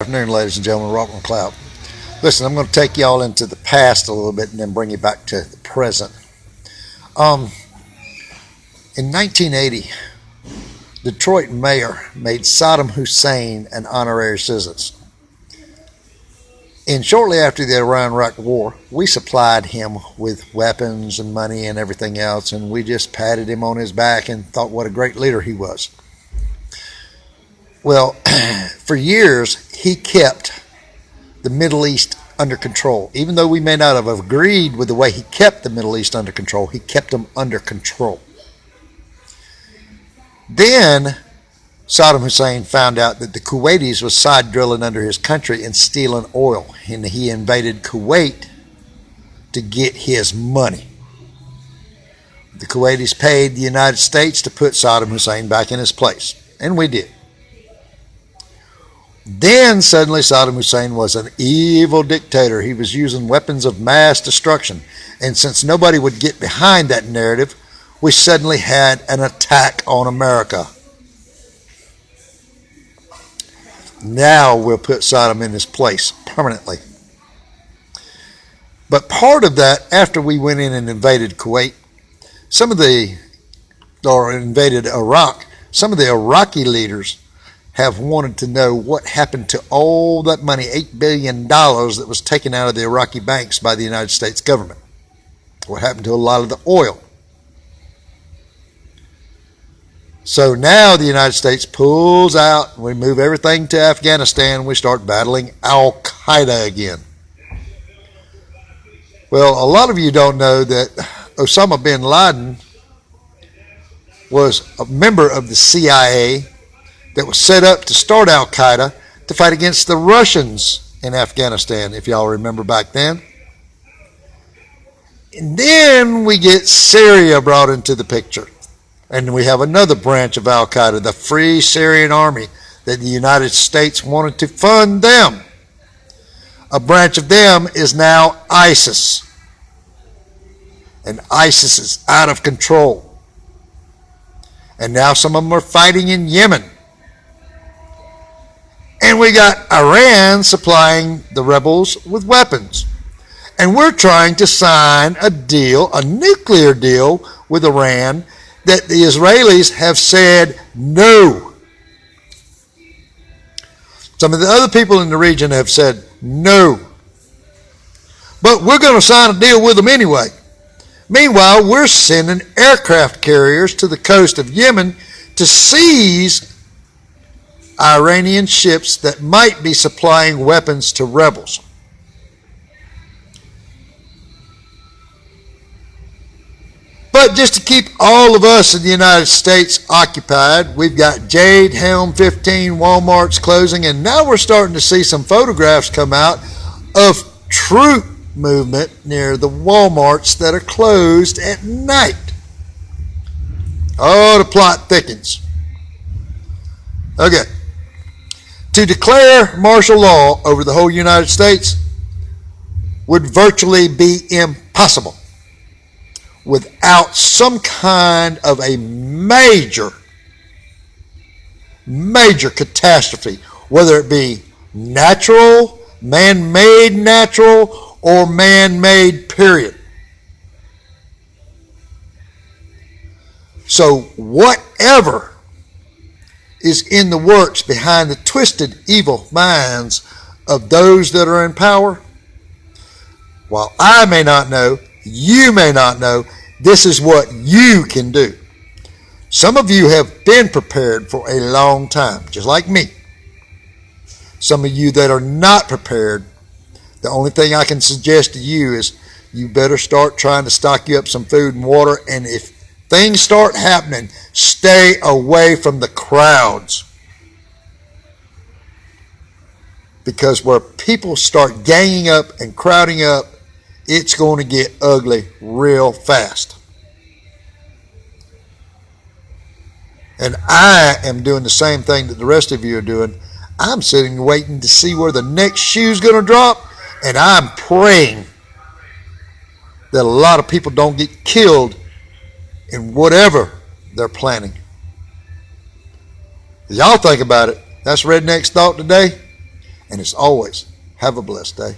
Afternoon, ladies and gentlemen. Robert McLeod. Listen, I'm going to take y'all into the past a little bit and then bring you back to the present. In 1980, Detroit mayor made Saddam Hussein an honorary citizen. And shortly after the Iran-Iraq War, we supplied him with weapons and money and everything else, and we just patted him on his back and thought what a great leader he was. Well, for years, he kept the Middle East under control. Even though we may not have agreed with the way he kept the Middle East under control, he kept them under control. Then Saddam Hussein found out that the Kuwaitis was side drilling under his country and stealing oil, and he invaded Kuwait to get his money. The Kuwaitis paid the United States to put Saddam Hussein back in his place, and we did. Then suddenly Saddam Hussein was an evil dictator. He was using weapons of mass destruction, and since nobody would get behind that narrative, we suddenly had an attack on America. Now we'll put Saddam in his place permanently. But part of that, after we went in and invaded Kuwait, invaded Iraq, some of the Iraqi leaders have wanted to know what happened to all that money, $8 billion that was taken out of the Iraqi banks by the United States government. What happened to a lot of the oil? So now the United States pulls out, we move everything to Afghanistan, we start battling Al-Qaeda again. Well, a lot of you don't know that Osama bin Laden was a member of the CIA that was set up to start Al-Qaeda to fight against the Russians in Afghanistan, if y'all remember back then. And then we get Syria brought into the picture. And we have another branch of Al-Qaeda, the Free Syrian Army, that the United States wanted to fund them. A branch of them is now ISIS. And ISIS is out of control. And now some of them are fighting in Yemen. And we got Iran supplying the rebels with weapons. And we're trying to sign a deal, a nuclear deal with Iran that the Israelis have said no. Some of the other people in the region have said no. But we're going to sign a deal with them anyway. Meanwhile, we're sending aircraft carriers to the coast of Yemen to seize Iranian ships that might be supplying weapons to rebels. But just to keep all of us in the United States occupied, we've got Jade Helm 15 Walmarts closing, and now we're starting to see some photographs come out of troop movement near the Walmarts that are closed at night. Oh, the plot thickens. Okay. To declare martial law over the whole United States would virtually be impossible without some kind of a major catastrophe, whether it be natural, man-made, or man-made, period. So whatever is in the works behind the twisted, evil minds of those that are in power, while I may not know, you may not know, this is what you can do. Some of you have been prepared for a long time, just like me. Some of you that are not prepared, the only thing I can suggest to you is you better start trying to stock you up some food and water, and if things start happening, stay away from the crowds. Because where people start ganging up and crowding up, it's going to get ugly real fast. And I am doing the same thing that the rest of you are doing. I'm sitting waiting to see where the next shoe's going to drop, and I'm praying that a lot of people don't get killed in whatever they're planning. Y'all think about it. That's Redneck's Thought today. And as always, have a blessed day.